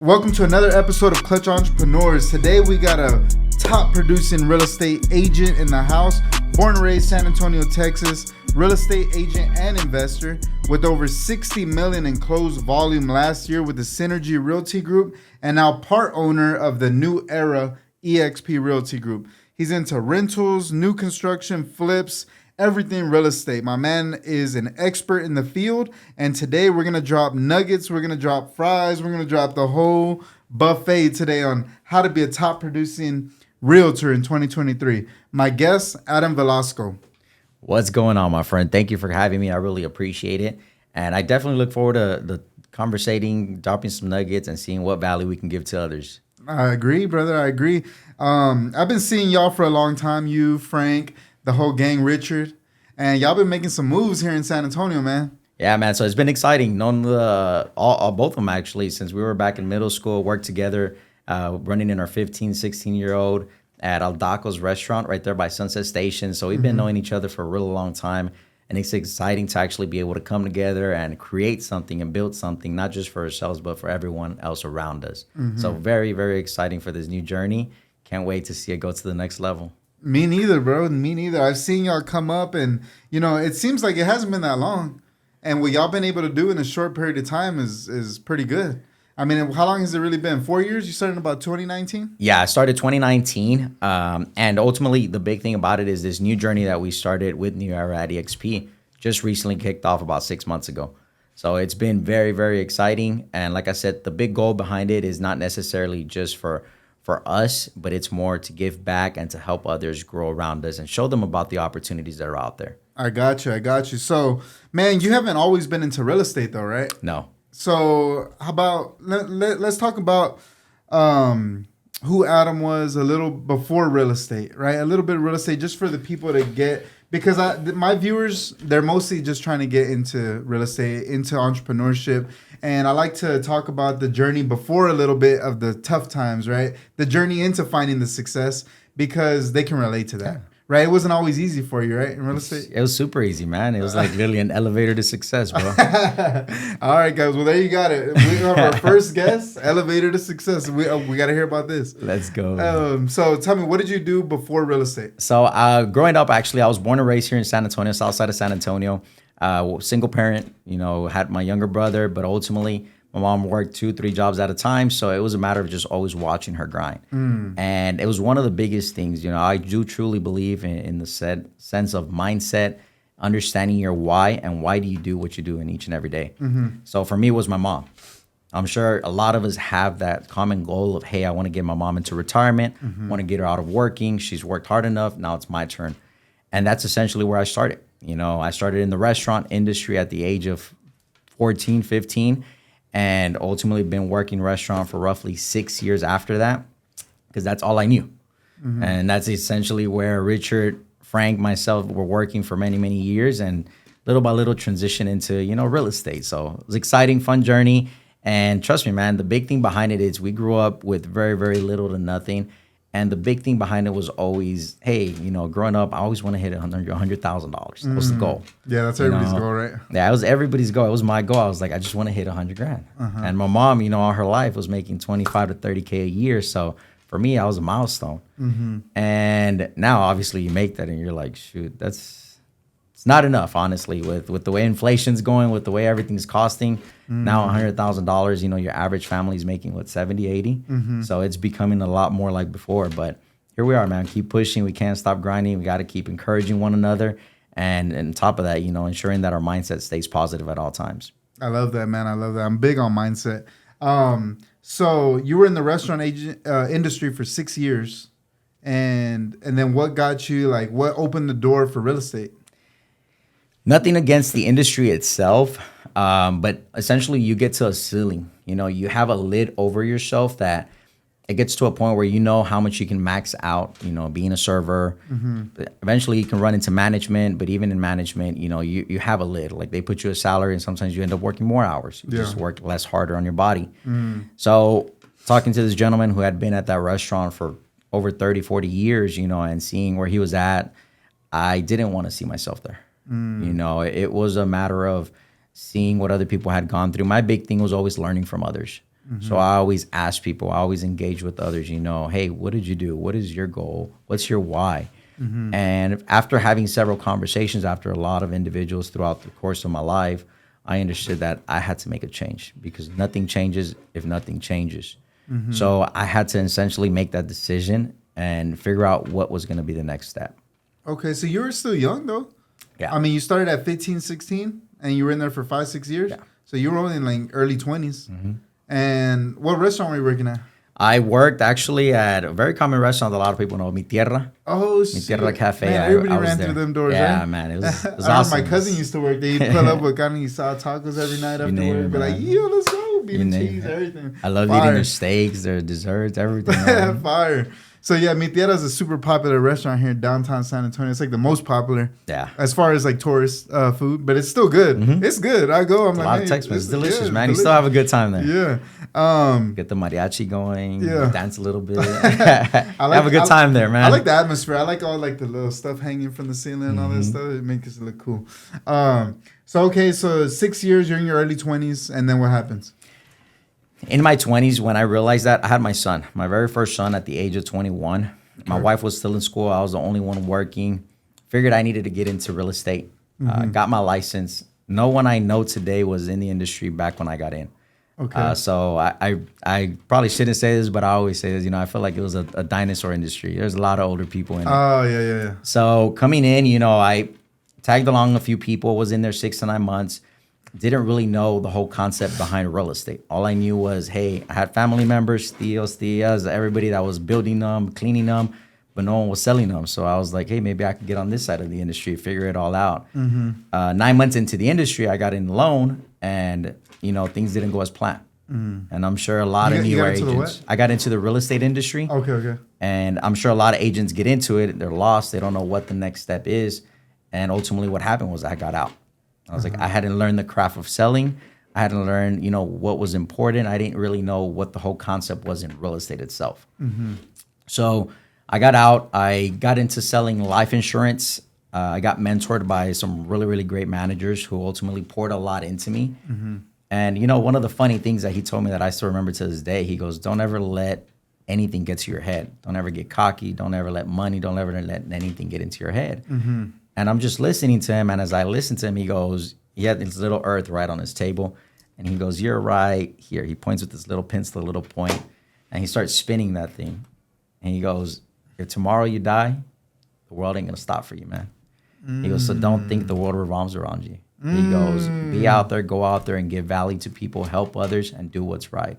Welcome to another episode of Clutch Entrepreneurs. Today we got a top producing real estate agent in the house, born and raised San Antonio, Texas, real estate agent and investor with over 60 million in closed volume last year with the Synergy Realty Group, and now part owner of the New Era EXP Realty Group. He's into rentals, new construction, flips, everything real estate. My man is an expert in the field, and today we're going to drop nuggets, we're going to drop fries, we're going to drop the whole buffet today on how to be a top producing realtor in 2023. My guest, Adam Velasco. What's going on, my friend? Thank you for having me. I really appreciate it. And I definitely look forward to the conversating, dropping some nuggets, and seeing what value we can give to others. I agree, brother. I agree. I've been seeing y'all for a long time, you, Frank, the whole gang, Richard, and y'all been making some moves here in San Antonio, man. Yeah, man. So it's been exciting. Known both of them, actually, since we were back in middle school, worked together, running in our 15, 16-year-old at Aldaco's restaurant right there by Sunset Station. So we've been knowing each other for a really long time. And it's exciting to actually be able to come together and create something and build something, not just for ourselves, but for everyone else around us. So very, very exciting for this new journey. Can't wait to see it go to the next level. Me neither, bro. Me neither. I've seen y'all come up, and, it seems like it hasn't been that long. And what y'all been able to do in a short period of time is pretty good. I mean, how long has it really been? 4 years? You started in about 2019? Yeah, I started 2019. And ultimately, the big thing about it is this new journey that we started with New Era at EXP just recently kicked off about 6 months ago. So it's been very, very exciting. And like I said, the big goal behind it is not necessarily just for us, but it's more to give back and to help others grow around us and show them about the opportunities that are out there. I got you. So, man, you haven't always been into real estate, though, right? No. So how about let's talk about who Adam was a little before real estate, right? A little bit of real estate just for the people to get, because my viewers, they're mostly just trying to get into real estate, into entrepreneurship. And I like to talk about the journey before a little bit of the tough times, right? The journey into finding the success, because they can relate to that. Right, it wasn't always easy for you, right, in real estate? It was super easy, man. It was like literally an elevator to success, bro. All right, guys. Well, there you got it. We have our first guest, elevator to success. We got to hear about this. Let's go. So tell me, what did you do before real estate? So growing up, actually, I was born and raised here in San Antonio, south side of San Antonio. Single parent, had my younger brother, but ultimately my mom worked 2-3 jobs at a time, so it was a matter of just always watching her grind. And it was one of the biggest things. I do truly believe in the sense of mindset, understanding your why, and why do you do what you do in each and every day. So for me, it was my mom. I'm sure a lot of us have that common goal of, hey, I want to get my mom into retirement, want to get her out of working. She's worked hard enough. Now it's my turn. And that's essentially where I started. I started in the restaurant industry at the age of 14, 15. And ultimately been working restaurant for roughly 6 years after that, because that's all I knew. And that's essentially where Richard, Frank, myself were working for many, many years, and little by little transition into, real estate. So it was an exciting, fun journey. And trust me, man, the big thing behind it is we grew up with very, very little to nothing. And the big thing behind it was always, hey, growing up, I always want to hit $100,000. That was the goal. Yeah, that's everybody's goal, right? Yeah, it was everybody's goal. It was my goal. I was like, I just want to hit $100,000. And my mom, all her life was making 25 to 30K a year. So for me, I was a milestone. And now, obviously, you make that and you're like, shoot, it's not enough, honestly, with the way inflation's going, with the way everything's costing. Now $100,000, your average family is making, 70, 80? So it's becoming a lot more like before. But here we are, man. Keep pushing. We can't stop grinding. We got to keep encouraging one another. And on top of that, ensuring that our mindset stays positive at all times. I love that, man. I love that. I'm big on mindset. So you were in the restaurant industry for 6 years. And then what got you, what opened the door for real estate? Nothing against the industry itself, but essentially you get to a ceiling. You have a lid over yourself that it gets to a point where you know how much you can max out, being a server. But eventually you can run into management, but even in management, you have a lid. Like they put you a salary and sometimes you end up working more hours. You just work less harder on your body. So talking to this gentleman who had been at that restaurant for over 30, 40 years, and seeing where he was at, I didn't want to see myself there. It was a matter of seeing what other people had gone through. My big thing was always learning from others. So I always ask people, I always engage with others, hey, what did you do? What is your goal? What's your why? And after having several conversations, after a lot of individuals throughout the course of my life, I understood that I had to make a change because nothing changes if nothing changes. So I had to essentially make that decision and figure out what was going to be the next step. Okay, so you were still young, though? Yeah. I mean, you started at 15, 16, and you were in there for 5-6 years? Yeah. So you were only in like early 20s. And what restaurant were you working at? I worked actually at a very common restaurant that a lot of people know, Mi Tierra. Oh, Mi Tierra Cafe. Man, everybody I was ran there. through them doors, yeah, right? man. It was I awesome. My cousin used to work there. He'd pull up with carne asada tacos every night after name work. it, Be like, man. yo, let's go. Bean and name cheese, it. everything. I love eating their steaks, their desserts, everything. man. Fire. So, yeah, Mi Tierra is a super popular restaurant here in downtown San Antonio. It's like the most popular. Yeah. As far as like tourist food, but it's still good. It's good. I go. I'm It's like, a lot hey, of Tex-Mex. this It's is delicious, good. man. You still have a good time there. Yeah. Get the mariachi going. Yeah. Dance a little bit. Have Have a good time there, man. I like the atmosphere. I like all like the little stuff hanging from the ceiling and all that stuff. It makes it look cool. So 6 years, you're in your early 20s, and then what happens? In my 20s, when I realized that, I had my son, my very first son at the age of 21. My wife was still in school. I was the only one working. Figured I needed to get into real estate. Got my license. No one I know today was in the industry back when I got in. Okay. So I probably shouldn't say this, but I always say this. I feel like it was a dinosaur industry. There's a lot of older people in it. Oh, yeah. So coming in, I tagged along a few people, was in there 6 to 9 months. Didn't really know the whole concept behind real estate. All I knew was, hey, I had family members, tias, everybody that was building them, cleaning them, but no one was selling them. So I was like, hey, maybe I could get on this side of the industry, figure it all out. 9 months into the industry, I got in the loan, and things didn't go as planned. And I'm sure a lot of new agents. I got into the real estate industry. Okay. And I'm sure a lot of agents get into it. They're lost. They don't know what the next step is. And ultimately, what happened was I got out. I was like, I hadn't learned the craft of selling. I hadn't learned, what was important. I didn't really know what the whole concept was in real estate itself. So I got out. I got into selling life insurance. I got mentored by some really, really great managers who ultimately poured a lot into me. And, one of the funny things that he told me that I still remember to this day, he goes, don't ever let anything get to your head. Don't ever get cocky. Don't ever let money, don't ever let anything get into your head. And I'm just listening to him. And as I listen to him, he goes, he had this little earth right on his table. And he goes, you're right here. He points with this little pencil, a little point. And he starts spinning that thing. And he goes, if tomorrow you die, the world ain't going to stop for you, man. He goes, so don't think the world revolves around you. He goes, be out there, go out there and give value to people, help others, and do what's right.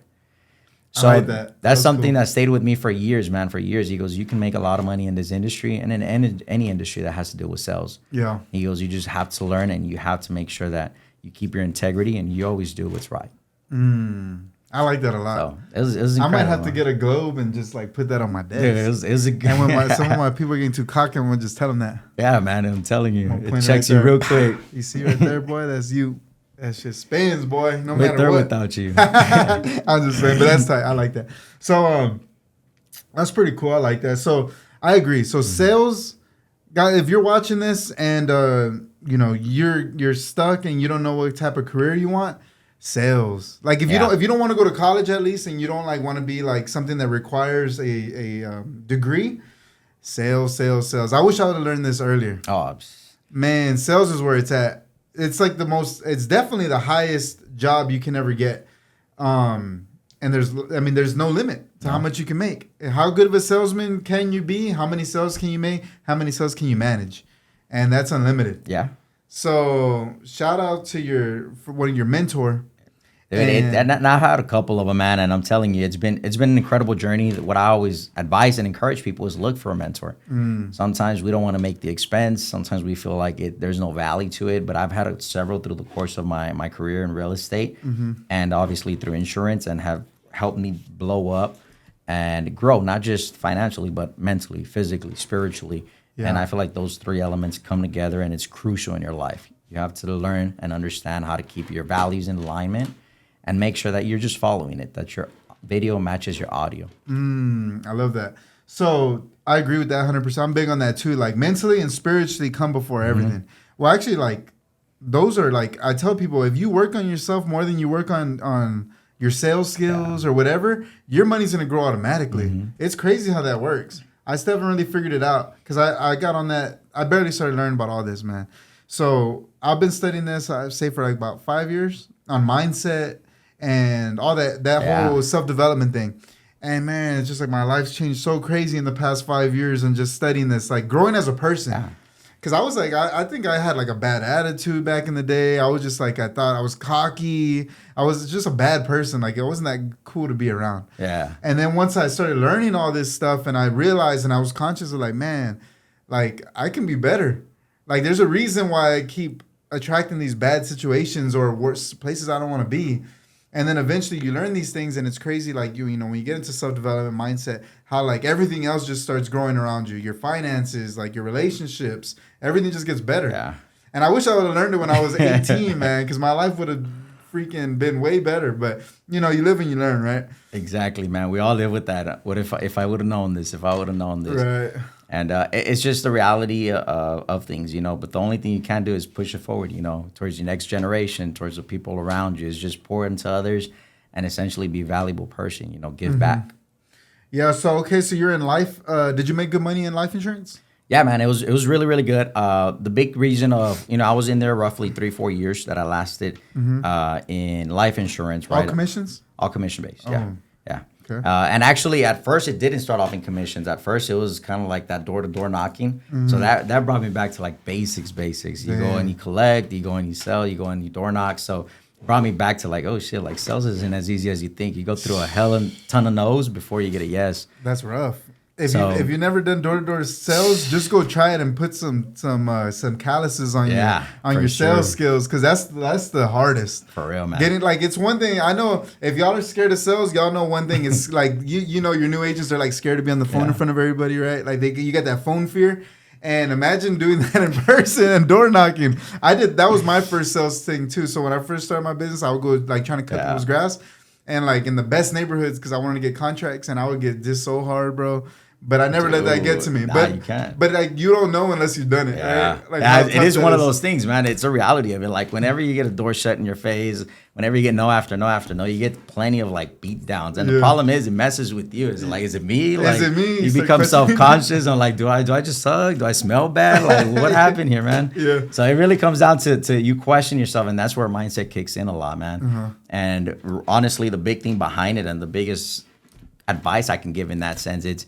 So I like that. That's something that stayed with me for years, man. For years, he goes, you can make a lot of money in this industry and in any industry that has to do with sales. Yeah. He goes, you just have to learn and you have to make sure that you keep your integrity and you always do what's right. I like that a lot. So it was incredible. I might have to get a globe and just like put that on my desk. Dude, it was a good. And when some of my people are getting too cocky, I'm gonna just tell them that. Yeah, man, I'm telling you, Point it checks right you there. real quick. You see right there, boy? That's you. That shit spins, boy. No With matter or what. without you. I'm just saying, but that's tight. I like that. So that's pretty cool. I like that. So I agree. So sales, guys, if you're watching this and you're stuck and you don't know what type of career you want, sales. Like if you don't want to go to college at least, and you don't like want to be like something that requires a degree, sales. I wish I would have learned this earlier. Oh, Man, sales is where it's at. It's like it's definitely the highest job you can ever get. And there's no limit to how much you can make. How good of a salesman can you be? How many sales can you make? How many sales can you manage? And that's unlimited. yeah. So shout out to one of your mentor. And I had a couple of them, man, and I'm telling you, it's been an incredible journey. What I always advise and encourage people is look for a mentor. Sometimes we don't want to make the expense. Sometimes we feel like there's no value to it. But I've had several through the course of my career in real estate, and obviously through insurance, and have helped me blow up and grow, not just financially, but mentally, physically, spiritually. Yeah. And I feel like those three elements come together, and it's crucial in your life. You have to learn and understand how to keep your values in alignment, and make sure that you're just following it, that your video matches your audio. I love that. So I agree with that 100%. I'm big on that too. Like mentally and spiritually come before everything. Well, actually, like those are like, I tell people, if you work on yourself more than you work on your sales skills or whatever, your money's going to grow automatically. It's crazy how that works. I still haven't really figured it out because I got on that. I barely started learning about all this, man. So I've been studying this, I'd say, for like about 5 years on mindset and all that whole self-development thing. And man, it's just like my life's changed so crazy in the past 5 years and just studying this, like growing as a person. Yeah. Because I was like, I think I had like a bad attitude back in the day. I was just like, I thought I was cocky. I was just a bad person. Like, it wasn't that cool to be around. Yeah. And then once I started learning all this stuff and I realized and I was conscious of like, man, like I can be better. Like, there's a reason why I keep attracting these bad situations or worse places I don't want to be. And then eventually you learn these things and it's crazy. Like, you know, when you get into self-development mindset, how like everything else just starts growing around you. Your finances, like your relationships, everything just gets better. Yeah. And I wish I would have learned it when I was 18, man, because my life would have freaking been way better. But, you know, you live and you learn, right? Exactly, man. We all live with that. What if I would have known this? If I would have known this. Right. And it's just the reality of things, you know. But the only thing you can do is push it forward, you know, towards your next generation, towards the people around you. Is just pour into others and essentially be a valuable person, you know, give back. Yeah. So, okay. So you're in life. Did you make good money in life insurance? Yeah, man, it was really, really good. The big reason of, you know, I was in there roughly 3-4 years that I lasted in life insurance. Right? All commissions? All commission based, yeah. Oh. Yeah. Okay. And actually, at first, it didn't start off in commissions. At first, it was kind of like that door-to-door knocking. So that brought me back to like basics. You go and you collect, you go and you sell, you go and you door knock. So it brought me back to like, oh shit, like sales isn't as easy as you think. You go through a hell of a ton of no's before you get a yes. That's rough. If you've never done door-to-door sales, just go try it and put some calluses on your sales skills, because that's the hardest. For real, man. Getting like, it's one thing I know, if y'all are scared of sales, y'all know one thing is like you know your new agents are like scared to be on the phone in front of everybody, right? Like you got that phone fear. And imagine doing that in person and door knocking. That was my first sales thing too. So when I first started my business, I would go like trying to cut people's grass, and like in the best neighborhoods because I wanted to get contracts, and I would get this so hard, bro. But I never let that get to me. Nah, you can't. But like, you don't know unless you've done it, right? Like, it is one of those things, man. It's a reality of it. Like whenever you get a door shut in your face, whenever you get no after no after no, you get plenty of like beat downs. And the problem is, it messes with you. Is it like, is it me? Like, is it me? You become self-conscious. I'm like, do I just suck? Do I smell bad? Like, what happened here, man? Yeah. So it really comes down to you question yourself, and that's where mindset kicks in a lot, man. And honestly, the big thing behind it, and the biggest advice I can give in that sense, it's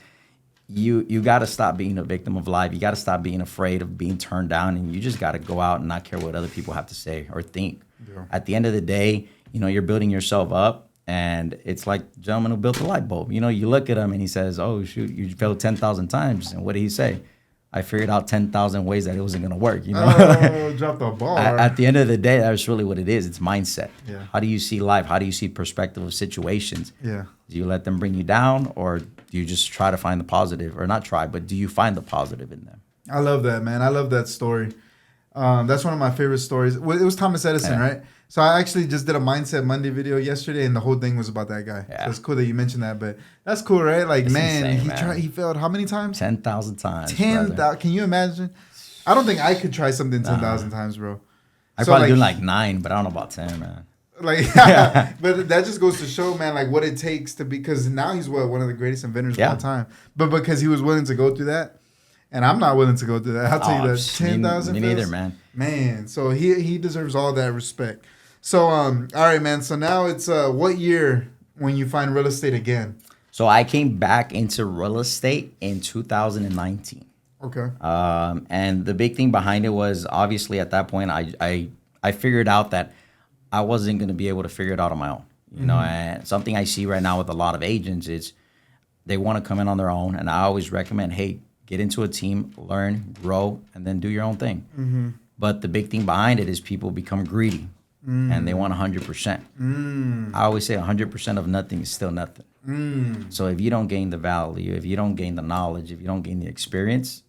you got to stop being a victim of life. You got to stop being afraid of being turned down, and you just got to go out and not care what other people have to say or think. Yeah. At the end of the day, you know, you're building yourself up, and it's like the gentleman who built the light bulb. You know, you look at him and he says, "Oh shoot, you failed 10,000 times," and what did he say? I figured out 10,000 ways that it wasn't going to work, you know? Oh, drop the ball. At the end of the day, that's really what it is. It's mindset. Yeah. How do you see life? How do you see perspective of situations? Yeah. Do you let them bring you down, or do you just try to find the positive? Or not try, but do you find the positive in them? I love that, man. I love that story. That's one of my favorite stories. Well, it was Thomas Edison, right? So I actually just did a Mindset Monday video yesterday, and the whole thing was about that guy. Yeah. So it's cool that you mentioned that, but that's cool, right? Like, It's man, insane, he failed how many times? 10,000 times. 10,000. Can you imagine? I don't think I could try something 10,000 times, bro. I probably do like 9, but I don't know about 10, man. Like, but that just goes to show, man, like what it takes to be, because now he's one of the greatest inventors of all time. But because he was willing to go through that, and I'm not willing to go through that. I'll tell you that 10,000. Me neither, man. Man, so he deserves all that respect. So all right, man. So now it's what year when you find real estate again? So I came back into real estate in 2019. Okay. And the big thing behind it was, obviously at that point I figured out that I wasn't going to be able to figure it out on my own. You know, and something I see right now with a lot of agents is they want to come in on their own, and I always recommend, hey, get into a team, learn, grow, and then do your own thing. But the big thing behind it is people become greedy, and they want 100%. I always say 100% of nothing is still nothing. So if you don't gain the value, if you don't gain the knowledge, if you don't gain the experience,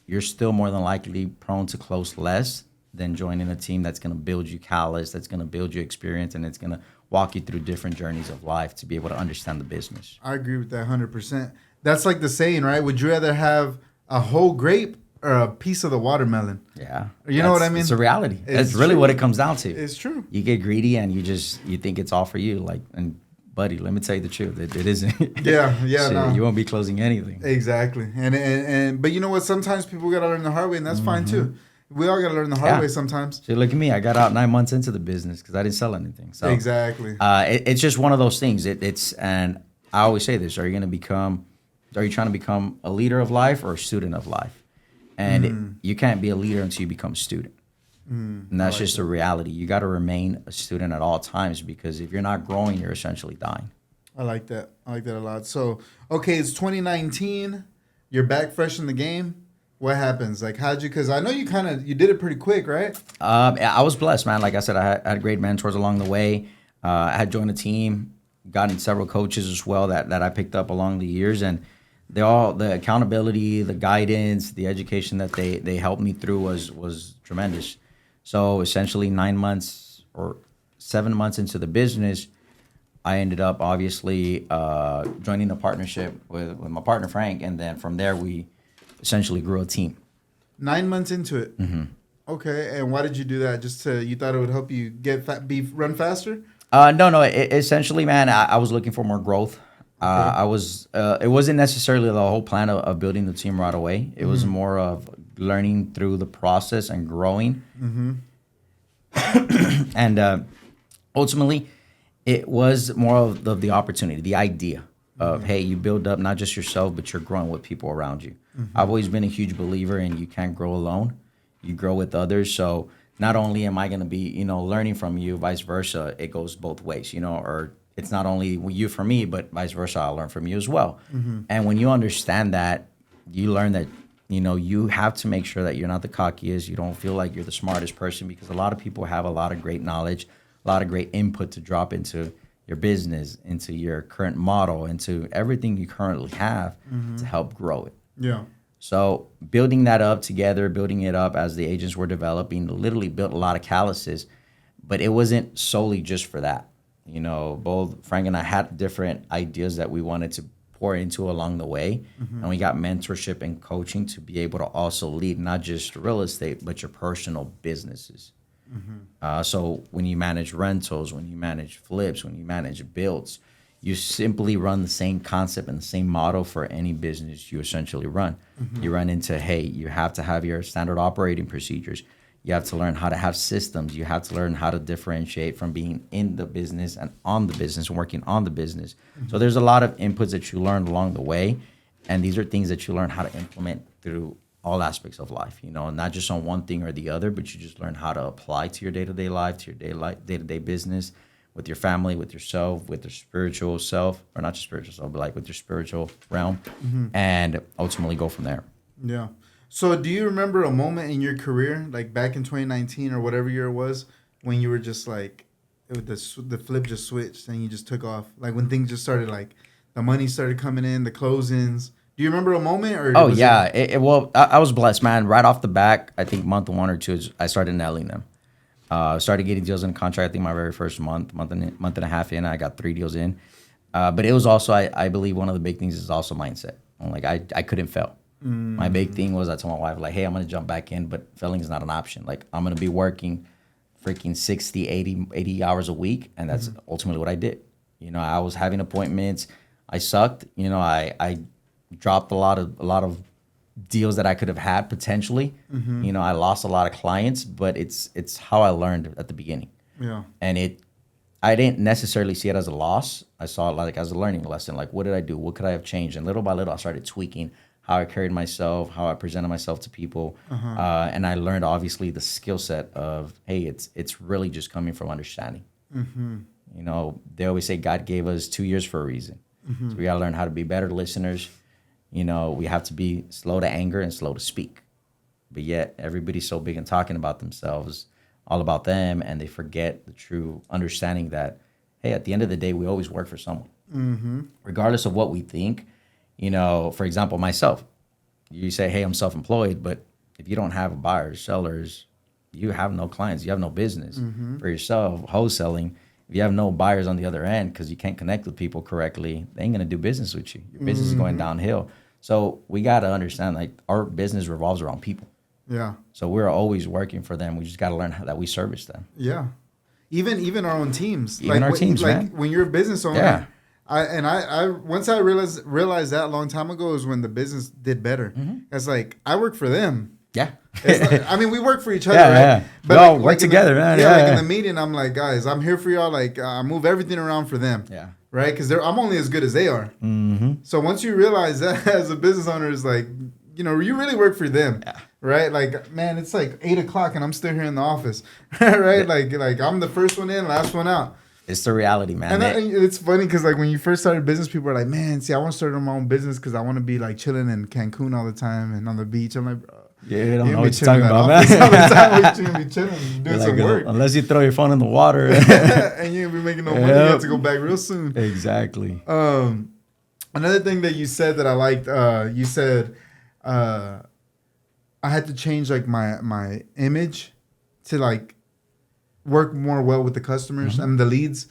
you're still more than likely prone to close less than joining a team that's going to build you callous, that's going to build you experience, and it's going to walk you through different journeys of life to be able to understand the business. I agree with that 100%. That's like the saying, right? Would you rather have a whole grape or a piece of the watermelon? Yeah. You know what I mean? It's a reality. That's really what it comes down to. It's true. You get greedy and you think it's all for you. Like, and buddy, let me tell you the truth. It isn't. Yeah, Shit, no. you won't be closing anything. Exactly. And but you know what? Sometimes people gotta learn the hard way, and that's fine too. We all gotta learn the hard way sometimes. So look at me. I got out 9 months into the business because I didn't sell anything. So exactly. It's just one of those things. It's and I always say this: Are you trying to become a leader of life or a student of life? And you can't be a leader until you become a student. And that's just a reality. You got to remain a student at all times, because if you're not growing, you're essentially dying. I like that. I like that a lot. So, okay, it's 2019. You're back fresh in the game. What happens? Like, because I know you did it pretty quick, right? I was blessed, man. Like I said, I had great mentors along the way. I had joined a team, gotten several coaches as well that I picked up along the years. And the accountability, the guidance, the education that they helped me through was tremendous. So essentially 9 months or 7 months into the business, I ended up obviously joining a partnership with my partner, Frank. And then from there, we essentially grew a team. 9 months into it. Mm-hmm. Okay. And why did you do that? You thought it would help you run faster? No. Essentially, man, I was looking for more growth. Okay. It wasn't necessarily the whole plan of building the team right away. It was more of learning through the process and growing. And ultimately, it was more of the opportunity, the idea of, hey, you build up not just yourself, but you're growing with people around you. I've always been a huge believer in you can't grow alone. You grow with others. So not only am I going to be, learning from you, vice versa, it goes both ways, or it's not only you for me, but vice versa, I'll learn from you as well. And when you understand that, you learn that, you have to make sure that you're not the cockiest. You don't feel like you're the smartest person, because a lot of people have a lot of great knowledge, a lot of great input to drop into your business, into your current model, into everything you currently have to help grow it. Yeah. So building that up together, building it up as the agents were developing, literally built a lot of calluses, but it wasn't solely just for that. Both Frank and I had different ideas that we wanted to pour into along the way. And we got mentorship and coaching to be able to also lead not just real estate, but your personal businesses. So when you manage rentals, when you manage flips, when you manage builds, you simply run the same concept and the same model for any business you essentially run. You run into, hey, you have to have your standard operating procedures. You have to learn how to have systems. You have to learn how to differentiate from being in the business and on the business and working on the business. So there's a lot of inputs that you learn along the way. And these are things that you learn how to implement through all aspects of life, not just on one thing or the other, but you just learn how to apply to your day-to-day life, to your day-to-day business, with your family, with yourself, with your spiritual self, or not your spiritual self, but like with your spiritual realm, and ultimately go from there. Yeah. So do you remember a moment in your career, like back in 2019 or whatever year it was, when you were just like, the flip just switched and you just took off? Like when things just started, like the money started coming in, the closings. Do you remember a moment? Or well, I was blessed, man. Right off the back, I think month 1 or 2, I started nailing them. Started getting deals in contract. I think my very first month and a half in, I got 3 deals in. But it was also, I believe one of the big things is also mindset. Like I couldn't fail. My big thing was I told my wife, like, hey, I'm going to jump back in, but failing is not an option. Like I'm going to be working freaking 60, 80 hours a week. And that's ultimately what I did. I was having appointments. I sucked. I dropped a lot of deals that I could have had potentially. I lost a lot of clients, but it's how I learned at the beginning. Yeah. And I didn't necessarily see it as a loss. I saw it like as a learning lesson. Like, what did I do? What could I have changed? And little by little, I started tweaking how I carried myself, how I presented myself to people. And I learned obviously the skill set of, hey, it's really just coming from understanding. They always say God gave us 2 years for a reason. So we got to learn how to be better listeners. We have to be slow to anger and slow to speak. But yet everybody's so big in talking about themselves, all about them, and they forget the true understanding that, hey, at the end of the day, we always work for someone. Regardless of what we think. For example, myself, you say, hey, I'm self-employed, but if you don't have buyers, sellers, you have no clients, you have no business. For yourself, wholesaling, if you have no buyers on the other end because you can't connect with people correctly, they ain't going to do business with you. Your business is going downhill. So we got to understand, like, our business revolves around people. Yeah. So we're always working for them. We just got to learn how that we service them. Yeah. even our own teams. Even our teams, like man. when you're a business owner. Yeah. I once I realized that a long time ago is when the business did better. It's like I work for them. Yeah. I mean, we work for each other, Yeah, right? yeah. But We all work together, man. Yeah, Yeah, like yeah. in the meeting, I'm like, guys, I'm here for y'all. Like, I move everything around for them. Yeah. Right? Because I'm only as good as they are. Mm-hmm. So once you realize that as a business owner, is like, you know, you really work for them. Yeah. Right? Like, man, it's like 8:00 and I'm still here in the office. Right? Like I'm the first one in, last one out. It's the reality, man. And it's funny because like when you first started business, people are like, man, see, I want to start my own business because I want to be like chilling in Cancun all the time and on the beach. I'm like, bro. Yeah, you don't You know gonna what be you're chilling talking in about, that man. office all the time. What you gonna be chilling, doing some work, Unless you throw your phone in the water. and you ain't be making no money. You have to go back real soon. Exactly. Another thing that you said that I liked, you said, I had to change like my image to like work more well with the customers and the leads.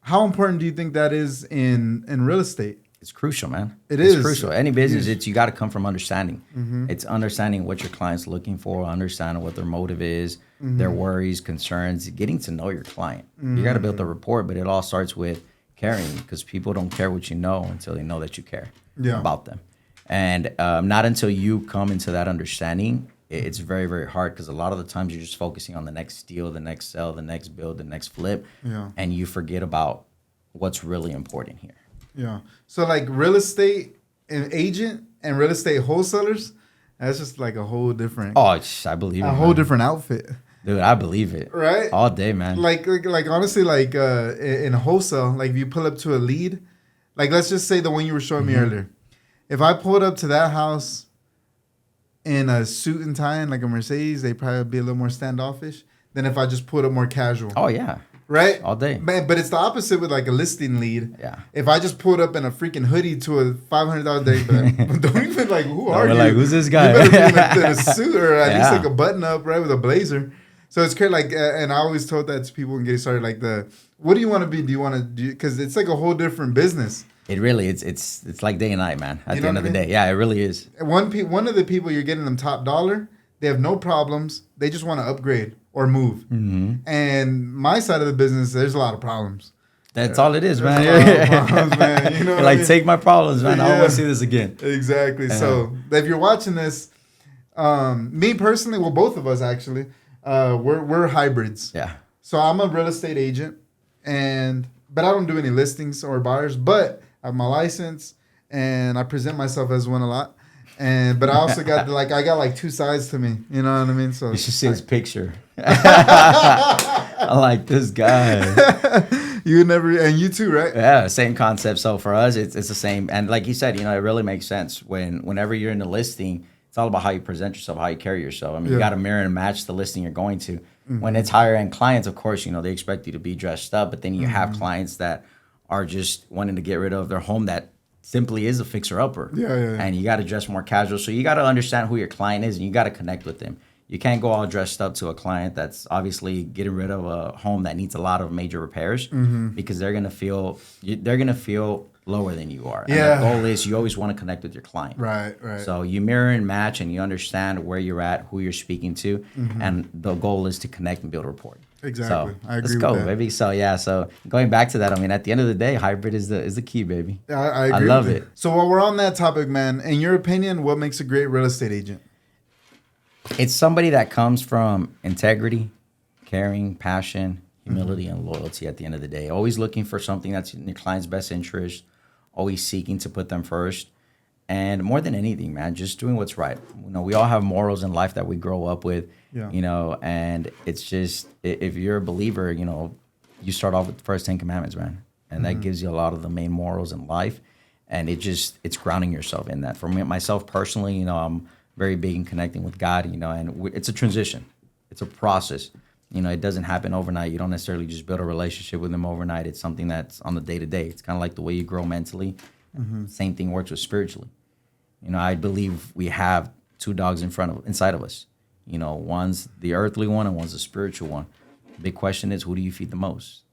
How important do you think that is in real estate? It's crucial, man. It's It's crucial. Any business, you got to come from understanding. It's understanding what your client's looking for, understanding what their motive is, their worries, concerns, getting to know your client. You got to build the rapport, but it all starts with caring because people don't care what you know until they know that you care about them. And not until you come into that understanding, it's very, very hard because a lot of the times you're just focusing on the next deal, the next sell, the next build, the next flip, and you forget about what's really important here. Yeah. So like real estate and agent and real estate wholesalers, that's just like a whole different. Oh, I believe it. A whole different outfit. Dude, I believe it. Right? All day, man. Like honestly, like in wholesale, like if you pull up to a lead, like let's just say the one you were showing me earlier. If I pulled up to that house in a suit and tie and like a Mercedes, they'd probably be a little more standoffish than if I just pulled up more casual. Oh, yeah. Right? All day. But it's the opposite with like a listing lead. Yeah. If I just pulled up in a freaking hoodie to a $500 day, but don't even like, who are you? Like, who's this guy? You better be in a suit or at least like a button up, right, with a blazer. So it's crazy. Like, and I always told that to people when getting started. Like, what do you want to be? Do you want to do? Because it's like a whole different business. It really, it's like day and night, man. At You the know end of what the I mean? day, yeah, it really is. One of the people you're getting them top dollar, they have no problems. They just want to upgrade or move. And my side of the business, there's a lot of problems. That's all it is, man. There's a lot of problems, man. You know what I like, mean? take my problems, man. I don't want to see this again. Exactly. So if you're watching this, me personally, well, both of us actually, we're hybrids. Yeah. So I'm a real estate agent, but I don't do any listings or buyers. But I have my license, and I present myself as one a lot. But I also got I got like two sides to me. You know what I mean? So You should see his picture. I like this guy. You never, and you too, right? Yeah, same concept. So for us, it's the same. And like you said, it really makes sense. Whenever you're in the listing, it's all about how you present yourself, how you carry yourself. I mean, you got to mirror and match the listing you're going to. When it's higher end clients, of course, they expect you to be dressed up. But then you have clients that are just wanting to get rid of their home that simply is a fixer-upper. Yeah. And you got to dress more casual. So you got to understand who your client is, and you got to connect with them. You can't go all dressed up to a client that's obviously getting rid of a home that needs a lot of major repairs because they're gonna feel lower than you are. Yeah. And the goal is you always want to connect with your client. Right. So you mirror and match, and you understand where you're at, who you're speaking to, and the goal is to connect and build rapport. Exactly. So I agree let's with go, that. baby. So yeah. So going back to that, I mean, at the end of the day, hybrid is the key, baby. I agree. love with it. So while we're on that topic, man, in your opinion, what makes a great real estate agent? It's somebody that comes from integrity, caring, passion, humility, and loyalty at the end of the day. Always looking for something that's in your client's best interest, always seeking to put them first. And more than anything, man, just doing what's right. We all have morals in life that we grow up with, and it's just, if you're a believer, you start off with the first 10 commandments, man. And that gives you a lot of the main morals in life. And it's grounding yourself in that. For me, myself personally, I'm very big in connecting with God, and it's a transition. It's a process. It doesn't happen overnight. You don't necessarily just build a relationship with him overnight. It's something that's on the day-to-day. It's kind of like the way you grow mentally. Same thing works with spiritually. I believe we have two dogs inside of us. One's the earthly one and one's the spiritual one. The big question is, who do you feed the most?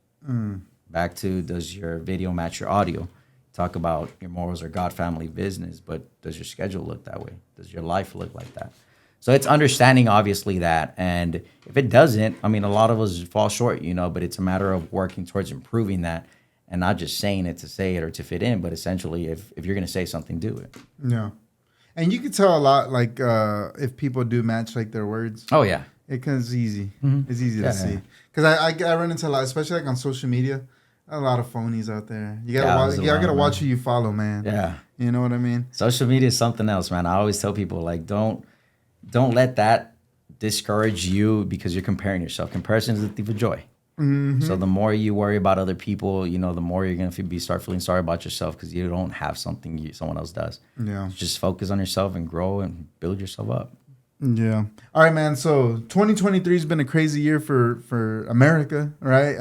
Back to, does your video match your audio? Talk about your morals are God, family, business, but does your schedule look that way? Does your life look like that? So it's understanding obviously that, and if it doesn't, I mean, a lot of us fall short, but it's a matter of working towards improving that, and not just saying it to say it or to fit in, but essentially, if you're gonna say something, do it. Yeah. And you can tell a lot, like, if people do match, like, their words. Oh yeah, It's easy. Mm-hmm. It's easy to see. Because I run into a lot, especially, like, on social media, a lot of phonies out there. You gotta watch who you follow, man. Yeah. You know what I mean? Social media is something else, man. I always tell people, like, don't let that discourage you because you're comparing yourself. Comparison is the thief of joy. Mm-hmm. So the more you worry about other people, the more you're going to start feeling sorry about yourself because you don't have something someone else does. Yeah. Just focus on yourself and grow and build yourself up. Yeah. All right, man. So 2023 has been a crazy year for America, right?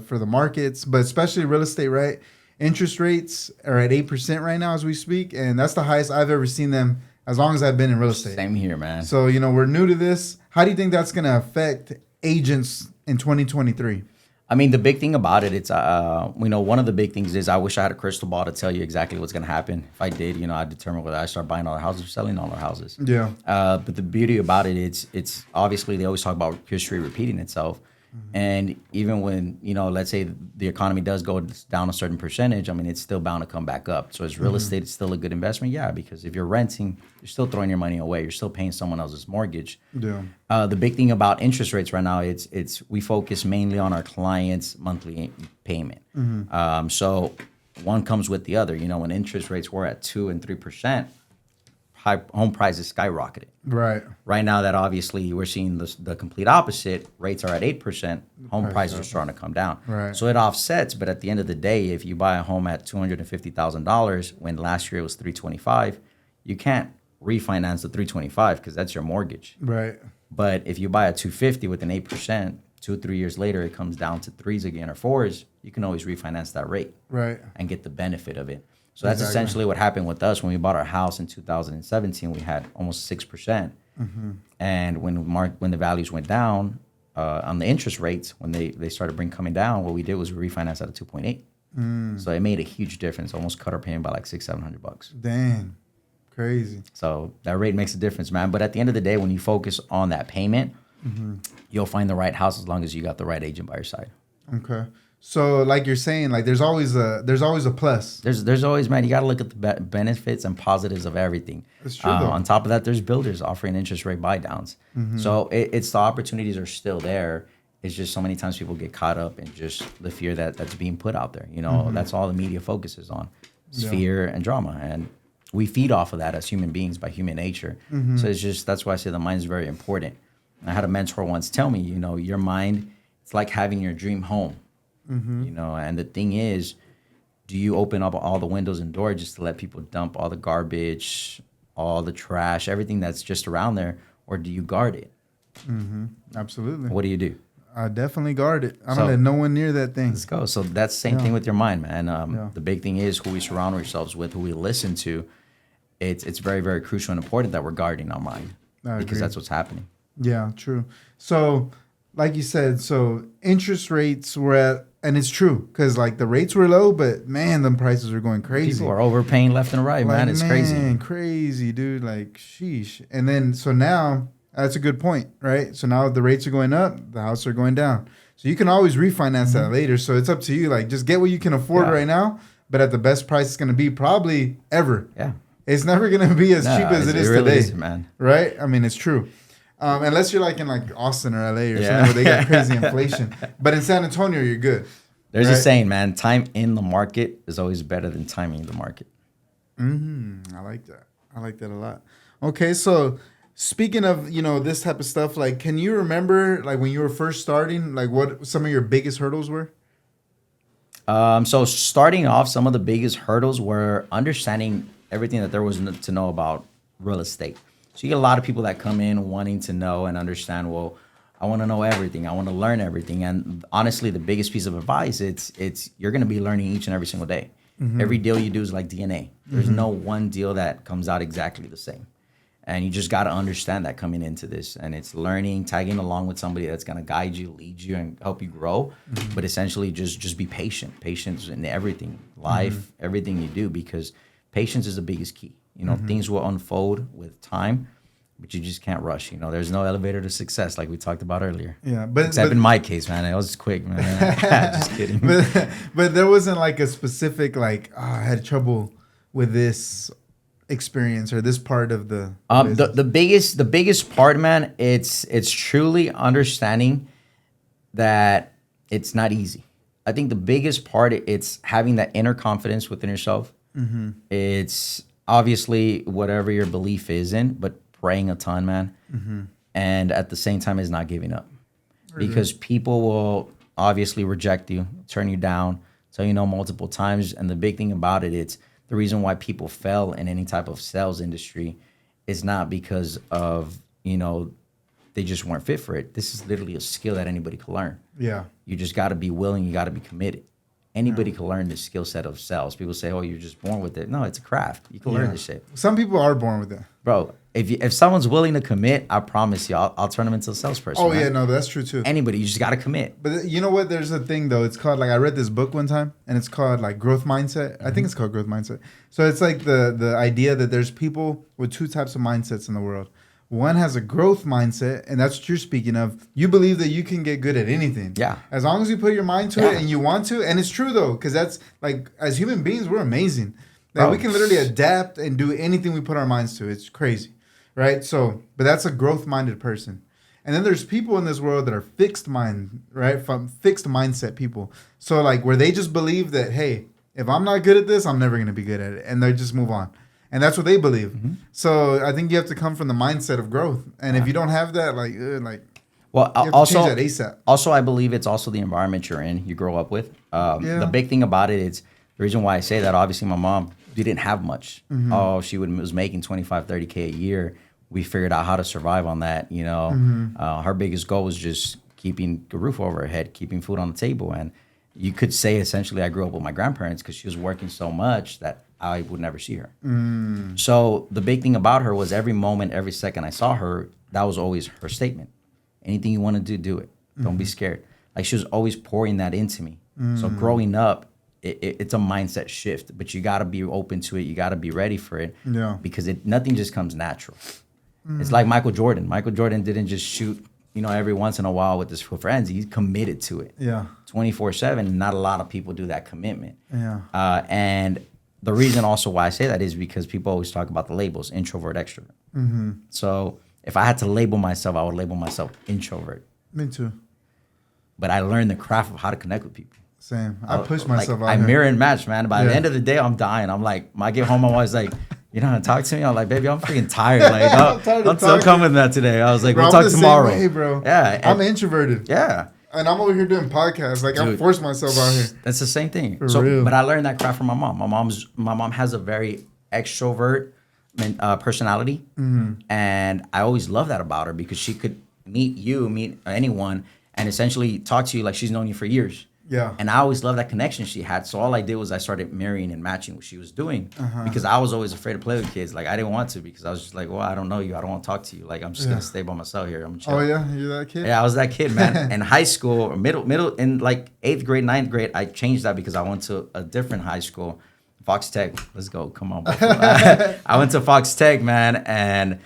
For the markets, but especially real estate, right? Interest rates are at 8% right now as we speak, and that's the highest I've ever seen them as long as I've been in real estate. Same here, man. So, we're new to this. How do you think that's going to affect agents in 2023? I mean, the big thing about it, it's, one of the big things is I wish I had a crystal ball to tell you exactly what's going to happen. If I did, I'd determine whether I start buying all the houses or selling all our houses. Yeah. But the beauty about it, it's obviously they always talk about history repeating itself. Mm-hmm. And even when, let's say the economy does go down a certain percentage, I mean, it's still bound to come back up. So is real estate it's still a good investment? Yeah, because if you're renting, you're still throwing your money away. You're still paying someone else's mortgage. Yeah. The big thing about interest rates right now, it's we focus mainly on our clients' monthly payment. Mm-hmm. So one comes with the other. When interest rates were at 2% and 3%, home prices skyrocketed. Right. Right now, that obviously we're seeing the complete opposite. Rates are at 8%. Home prices are starting to come down. Right. So it offsets. But at the end of the day, if you buy a home at $250,000 when last year it was $325,000, you can't refinance the $325,000 because that's your mortgage. Right. But if you buy a $250,000 with an 8%, 2 or 3 years later it comes down to 3s again or 4s. You can always refinance that rate. Right. And get the benefit of it. So that's essentially what happened with us when we bought our house in 2017. We had almost 6%, and when the values went down on the interest rates, when they started coming down, what we did was we refinanced at a 2.8. So it made a huge difference. Almost cut our payment by like $600-700. Dang, crazy. So that rate makes a difference, man. But at the end of the day, when you focus on that payment, you'll find the right house as long as you got the right agent by your side. Okay. So, like you're saying, like there's always a plus. There's always, man. You got to look at the benefits and positives of everything. That's true. On top of that, there's builders offering interest rate buy downs. So it's the opportunities are still there. It's just so many times people get caught up in just the fear that's being put out there. That's all the media focuses on, fear and drama, and we feed off of that as human beings by human nature. So that's why I say the mind is very important. I had a mentor once tell me, your mind, it's like having your dream home. And the thing is, do you open up all the windows and doors just to let people dump all the garbage, all the trash, everything that's just around there, or do you guard it? Absolutely. What do you do? I definitely guard it. I don't let no one near that thing. Let's go. So that's the same thing with your mind, man. The big thing is who we surround ourselves with, who we listen to. It's very, very crucial and important that we're guarding our mind because that's what's happening. Yeah, true. So, like you said, interest rates were at, and it's true, because like the rates were low, but man, them prices are going crazy. People are overpaying left and right, man. It's crazy. Crazy, dude. Like, sheesh. And then, so now, that's a good point, right? So now the rates are going up, the houses are going down. So you can always refinance that later. So it's up to you. Like, just get what you can afford right now, but at the best price it's going to be probably ever. Yeah. It's never going to be as cheap as it is really today. Isn't, man. Right? I mean, it's true. Unless you're like in like Austin or LA or something where they got crazy inflation. But in San Antonio, you're good. There's a saying, man, time in the market is always better than timing the market. I like that. I like that a lot. Okay, so speaking of, this type of stuff, like, can you remember like when you were first starting, like what some of your biggest hurdles were? So starting off, some of the biggest hurdles were understanding everything that there was to know about real estate. So you get a lot of people that come in wanting to know and understand, well, I want to know everything. I want to learn everything. And honestly, the biggest piece of advice, it's you're going to be learning each and every single day. Every deal you do is like DNA. There's no one deal that comes out exactly the same. And you just got to understand that coming into this. And it's learning, tagging along with somebody that's going to guide you, lead you, and help you grow. But essentially, just be patient. Patience in everything, life, everything you do, because patience is the biggest key. Things will unfold with time. but you just can't rush. You know, there's no elevator to success like we talked about earlier. Yeah, but except in my case, man, it was quick, man. Just kidding. But there wasn't like a specific like, oh, I had trouble with this experience or this part of the the biggest part, man, it's truly understanding that it's not easy. I think the biggest part, it's having that inner confidence within yourself. Mm-hmm. It's obviously whatever your belief is in, but praying a ton, man. Mm-hmm. And at the same time is not giving up. Because people will obviously reject you, turn you down, tell you no multiple times. And the big thing about it, it's the reason why people fail in any type of sales industry is not because of, they just weren't fit for it. This is literally a skill that anybody can learn. Yeah. You just got to be willing. You got to be committed. Anybody can learn the skill set of sales. People say, oh, you're just born with it. No, it's a craft. You can learn this shit. Some people are born with it. Bro, if someone's willing to commit, I promise you, I'll turn them into a salesperson. Oh, yeah, no, that's true, too. Anybody, you just got to commit. But you know what? There's a thing, though. It's called, like, I read this book one time, and it's called, like, growth mindset. Mm-hmm. I think it's called growth mindset. So it's like the idea that there's people with two types of mindsets in the world. One has a growth mindset, and that's what you're speaking of. You believe that you can get good at anything. Yeah. As long as you put your mind to it and you want to. And it's true, though, because that's, like, as human beings, we're amazing. Like, we can literally adapt and do anything we put our minds to. It's crazy, right? So, but that's a growth-minded person. And then there's people in this world that are fixed mind, right? From fixed mindset people. So, like, where they just believe that, hey, if I'm not good at this, I'm never going to be good at it. And they just move on. And that's what they believe. Mm-hmm. So I think you have to come from the mindset of growth. And if you don't have that, well, you have also, to change that ASAP. Also, I believe it's also the environment you're in, you grow up with. The big thing about it is the reason why I say that, obviously, my mom didn't have much. Mm-hmm. Oh, she was making 25, 30K a year. We figured out how to survive on that, Mm-hmm. Her biggest goal was just keeping a roof over her head, keeping food on the table. And you could say, essentially, I grew up with my grandparents because she was working so much that I would never see her. Mm. So the big thing about her was every moment, every second I saw her, that was always her statement. Anything you want to do it. Don't be scared. Like, she was always pouring that into me. So growing up, it's a mindset shift, but you got to be open to it. You got to be ready for it. Yeah. Because nothing just comes natural. It's like Michael Jordan. Michael Jordan didn't just shoot, every once in a while with his friends. He's committed to it. Yeah. 24/7. Not a lot of people do that commitment. Yeah. And the reason also why I say that is because people always talk about the labels, introvert, extrovert. Mm-hmm. So if I had to label myself, I would label myself introvert. Me too. But I learned the craft of how to connect with people. Same. I push myself out. I mirror and match, man. By the end of the day, I'm dying. I'm like, when I get home, I'm always like, you don't want to talk to me? I'm like, baby, I'm freaking tired. Like, don't come with that today. I was like, we'll talk tomorrow. Hey, bro. Yeah. I'm introverted. Yeah. And I'm over here doing podcasts. Like, dude, I force myself out here. That's the same thing. For real. But I learned that craft from my mom. My mom has a very extrovert personality. Mm-hmm. And I always love that about her because she could meet anyone, and essentially talk to you like she's known you for years. Yeah. And I always loved that connection she had. So all I did was I started marrying and matching what she was doing because I was always afraid to play with kids. Like, I didn't want to because I was just like, well, I don't know you. I don't want to talk to you. Like, I'm just going to stay by myself here. I'm chill. Oh, yeah? You're that kid? Yeah, I was that kid, man. In high school, or middle, in like 8th grade, 9th grade, I changed that because I went to a different high school, Fox Tech. Let's go. Come on. I went to Fox Tech, man. And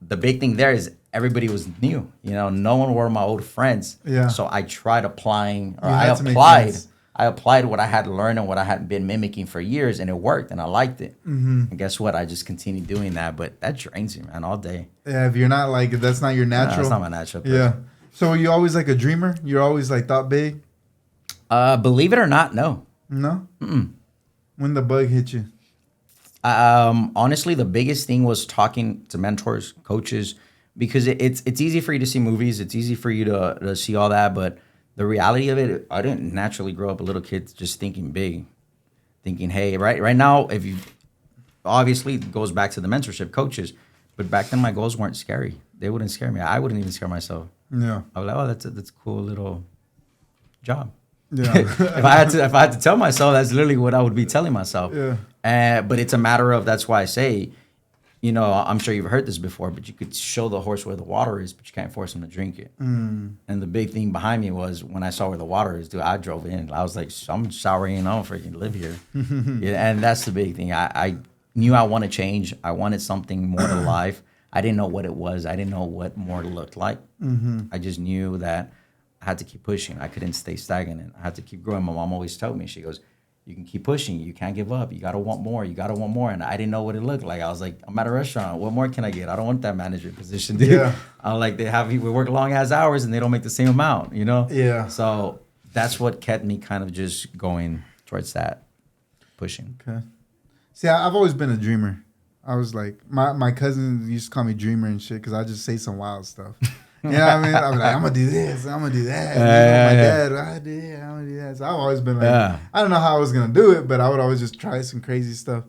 the big thing there is everybody was new. No one were my old friends. Yeah. So I tried applying, or I applied what I had learned and what I had been mimicking for years, and it worked, and I liked it. Mm-hmm. And guess what? I just continued doing that, but that drains you, man, all day. Yeah, if you're not if that's not your natural. No, that's not my natural person. Yeah. So were you always like a dreamer? You're always like thought big? Believe it or not, no. No? Mm-mm. When the bug hit you? Honestly, the biggest thing was talking to mentors, coaches, because it's easy for you to see movies. It's easy for you to see all that. But the reality of it, I didn't naturally grow up a little kid just thinking big, thinking, hey, right now, if you obviously it goes back to the mentorship coaches. But back then, my goals weren't scary. They wouldn't scare me. I wouldn't even scare myself. Yeah. I was like, oh, that's a cool little job. Yeah. if I had to tell myself, that's literally what I would be telling myself. Yeah. But it's a matter of, that's why I say, I'm sure you've heard this before, but you could show the horse where the water is, but you can't force him to drink it. Mm. And the big thing behind me was when I saw where the water is, dude, I drove in. I was like, I'm sorry, I don't freaking live here. Yeah, and that's the big thing. I knew I want to change. I wanted something more to life. I didn't know what it was. I didn't know what more looked like. I just knew that I had to keep pushing. I couldn't stay stagnant. I had to keep growing. My mom always told me, she goes, you can keep pushing. You can't give up. You got to want more. You got to want more. And I didn't know what it looked like. I was like, I'm at a restaurant. What more can I get? I don't want that management position, dude. Yeah. I'm like, we work long ass hours and they don't make the same amount, you know? Yeah. So that's what kept me kind of just going towards that, pushing. Okay. See, I've always been a dreamer. I was like, my cousin used to call me dreamer and shit because I just say some wild stuff. You know what I mean? I'm like, I'm going to do this. I'm going to do that. My dad, I'm going to do that. So I've always been like, I don't know how I was going to do it, but I would always just try some crazy stuff.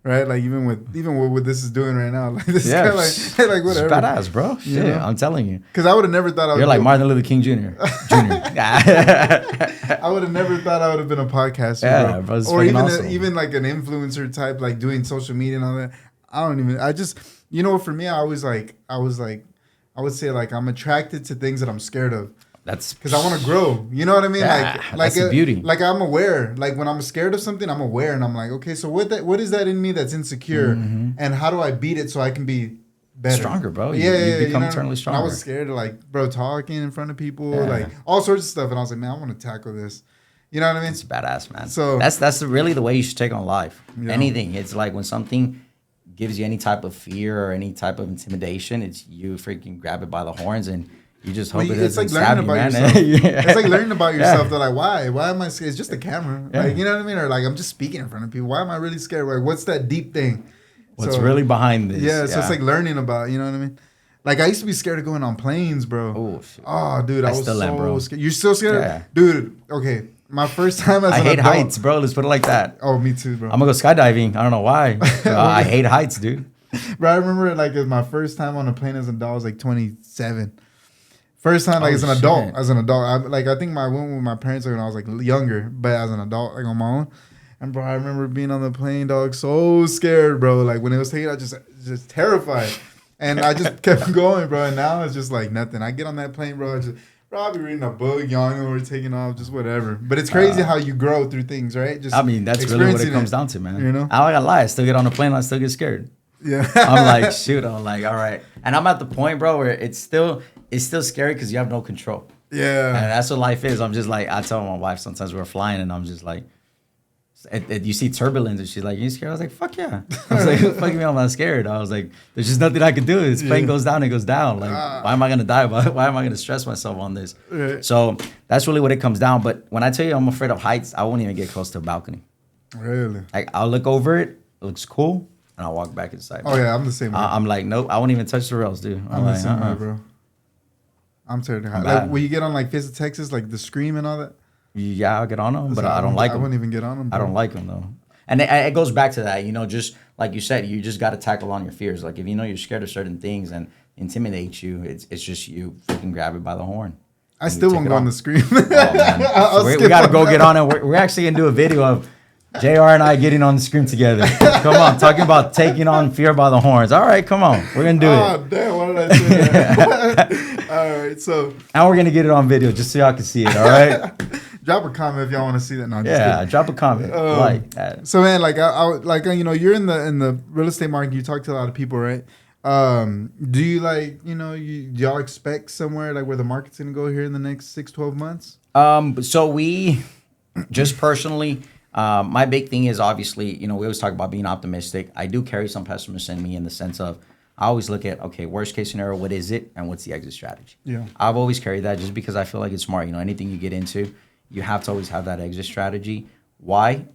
Right? Like, even with what this is doing right now. Like, this guy, like whatever. It's badass, bro. Shit, know? I'm telling you. Because I would have never thought I would. You're like Martin Luther King Jr. I would have never thought I would have been a podcaster, bro. Or even awesome. Even like an influencer type, like doing social media and all that. I just, you know, for me, I would say like I'm attracted to things that I'm scared of. That's because I want to grow. You know what I mean? Yeah, that's the beauty. Like I'm aware. Like when I'm scared of something, I'm aware, and I'm like, okay, so what is that in me that's insecure, and how do I beat it so I can be better, stronger, bro? You become eternally stronger. And I was scared of like, bro, talking in front of people, like all sorts of stuff, and I was like, man, I want to tackle this. You know what I mean? It's badass, man. So that's really the way you should take on life. Yeah. Anything. It's like when something gives you any type of fear or any type of intimidation, it's you freaking grab it by the horns and you just hope it doesn't stab you, man. It's like learning about yourself. They're like, why am I scared? It's just a camera. Like, you know what I mean? Or like, I'm just speaking in front of people. Why am I really scared? Like, what's that deep thing? What's really behind this? Yeah, so it's like learning about, you know what I mean? Like, I used to be scared of going on planes, bro. Oh, dude, I was still am, bro. scared. You're still scared? Yeah. Dude, okay. My first time as I an hate adult. heights, bro. Let's put it like that. Oh, me too, bro. I'm going to go skydiving. I don't know why. I hate heights, dude. Bro, I remember like it was my first time on a plane as an adult. I was like 27. First time like as an adult. I think I went with my parents when I was like younger, but as an adult, like on my own. And bro, I remember being on the plane, dog, so scared, bro. Like when it was taking, I just terrified. And I just kept going, bro. And now it's just like nothing. I get on that plane, bro. I'll be reading a book, yawning when we're taking off, just whatever. But it's crazy how you grow through things, right? Just I mean, that's really what it comes down to, man. You know? I don't gotta lie. I still get on the plane. I still get scared. Yeah. I'm like, shoot. I'm like, all right. And I'm at the point, bro, where it's still scary because you have no control. Yeah. And that's what life is. I'm just like, I tell my wife sometimes we're flying and I'm just like, you see turbulence and she's like, you scared? I was like, fuck yeah. I was like, fuck me, I'm not scared. I was like, there's just nothing I can do. This plane goes down, it goes down. Like, why am I going to die? Why am I going to stress myself on this? Right. So that's really what it comes down. But when I tell you I'm afraid of heights, I won't even get close to a balcony. Really? Like, I'll look over it looks cool, and I'll walk back inside. Oh, yeah, I'm the same way. I'm like, nope, I won't even touch the rails, dude. I'm like, the same way, bro. I'm terrified. Like, when you get on, like, Face of Texas, like, the Scream and all that? Yeah, I'll get on them, but I don't like them. I wouldn't even get on them, bro. I don't like them, though. And it goes back to that, you know, just like you said, you just got to tackle on your fears. Like, if you know you're scared of certain things and intimidate you, it's just you freaking grab it by the horn. I still won't go on the Scream. Oh, man. We got to go get on it. We're actually going to do a video of JR and I getting on the Scream together. Come on, talking about taking on fear by the horns. All right, come on. We're going to do it. Oh, damn, why did I say that? All right, so. And we're going to get it on video just so y'all can see it, all right? Drop a comment if y'all want to see that. No, drop a comment. Like that. So, man, like, you know, you're in the real estate market. You talk to a lot of people, right? Do you like, you know, do y'all expect somewhere like where the market's going to go here in the next 6-12 months? So we just personally, my big thing is obviously, you know, we always talk about being optimistic. I do carry some pessimism in me in the sense of I always look at, okay, worst case scenario, what is it? And what's the exit strategy? Yeah. I've always carried that just because I feel like it's smart. You know, anything you get into, you have to always have that exit strategy. Why?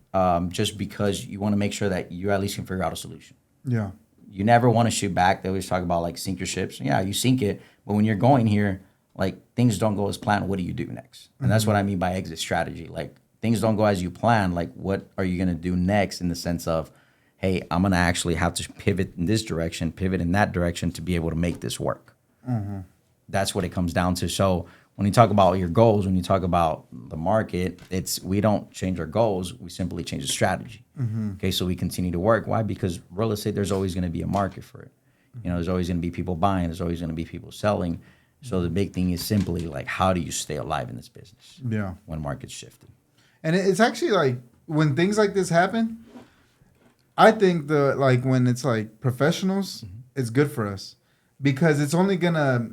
Just because you want to make sure that you at least can figure out a solution. Yeah. You never want to shoot back. They always talk about like sink your ships. Yeah, you sink it. But when you're going here, like things don't go as planned. What do you do next? And that's what I mean by exit strategy. Like things don't go as you plan. Like what are you going to do next in the sense of, hey, I'm going to actually have to pivot in this direction, pivot in that direction to be able to make this work. Mm-hmm. That's what it comes down to. So when you talk about your goals, when you talk about the market, we don't change our goals. We simply change the strategy. Mm-hmm. Okay, so we continue to work. Why? Because real estate, there's always going to be a market for it. You know, there's always going to be people buying. There's always going to be people selling. So the big thing is simply like, how do you stay alive in this business? Yeah. When market's shifting. And it's actually like when things like this happen, I think when it's like professionals, it's good for us. because it's only gonna